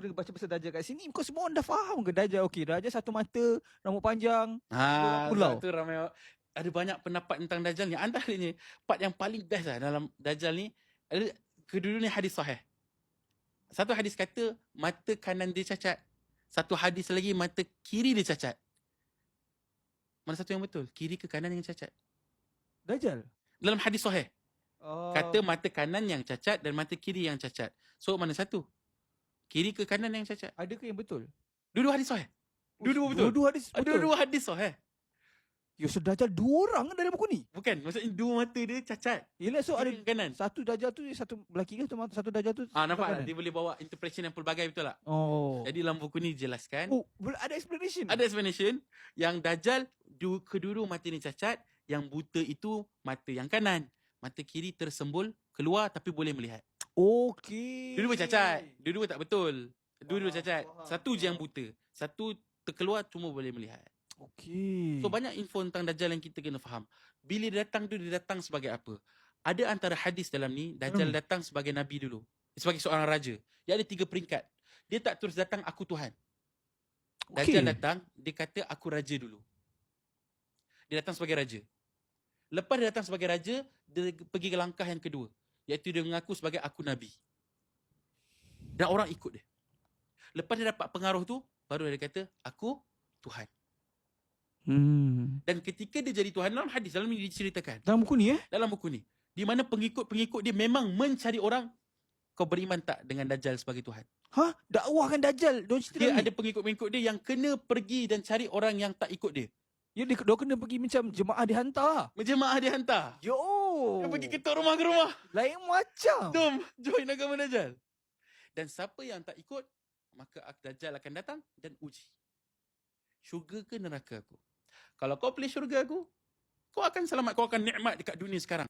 bila baca pasal Dajjal kat sini, kau semua orang dah faham ke Dajjal? Okey, Dajjal satu mata, rambut panjang, pulau. Tu ramai ada banyak pendapat tentang Dajjal ni. Antaranya part yang paling best lah dalam Dajjal ni, kedua ni hadis sahih. Satu hadis kata mata kanan dia cacat. Satu hadis lagi mata kiri dia cacat. Mana satu yang betul? Kiri ke kanan yang cacat? Dajjal? Dalam hadis sahih. Kata mata kanan yang cacat dan mata kiri yang cacat. So mana satu? Kiri ke kanan yang cacat? Adakah yang betul? Dua-dua hadis sahih. Dua-dua betul. Dua-dua hadis betul. Dua-dua hadis sahih. Ya, so Dajjal dua orang dalam buku ni? Bukan, maksudnya dua mata dia cacat. Yelah, so ada kiri kanan. satu Dajjal tu, satu belah kiri, satu Dajjal tu. Nampak tak? Dia boleh bawa interpretation yang pelbagai, betul tak? Jadi dalam buku ni dijelaskan. Ada explanation? Ada explanation. Yang Dajjal, kedua-dua mata ni cacat. Yang buta itu mata yang kanan. Mata kiri tersembul, keluar tapi boleh melihat. Okey. Dua-dua cacat. Dua-dua tak betul. Dua-dua cacat. Satu je yang buta. Satu terkeluar cuma boleh melihat. Okey. So banyak info tentang Dajjal yang kita kena faham. Bila dia datang tu, dia datang sebagai apa? Ada antara hadis dalam ni, Dajjal datang sebagai Nabi dulu. Sebagai seorang raja. Dia ada 3 peringkat. Dia tak terus datang, aku Tuhan. Dajjal datang, dia kata, aku raja dulu. Dia datang sebagai raja. Lepas dia datang sebagai raja, dia pergi ke langkah yang kedua. Iaitu dia mengaku sebagai aku Nabi. Dan orang ikut dia. Lepas dia dapat pengaruh tu, baru dia kata, aku Tuhan. Dan ketika dia jadi Tuhan, dalam hadis, dalam ini diceritakan. Dalam buku ni Dalam buku ni. Di mana pengikut-pengikut dia memang mencari orang, kau beriman tak dengan Dajjal sebagai Tuhan? Dakwahkan Dajjal. Dia ada pengikut-pengikut dia yang kena pergi dan cari orang yang tak ikut dia. Ya, dia kena pergi macam jemaah dihantar. Jemaah dihantar. Yo. Dia pergi ketuk rumah ke rumah. Lain macam. Jom, join agama Dajjal. Dan siapa yang tak ikut, maka Dajjal akan datang dan uji. Syurga ke neraka aku? Kalau kau pilih syurga aku, kau akan selamat, kau akan nikmat dekat dunia sekarang.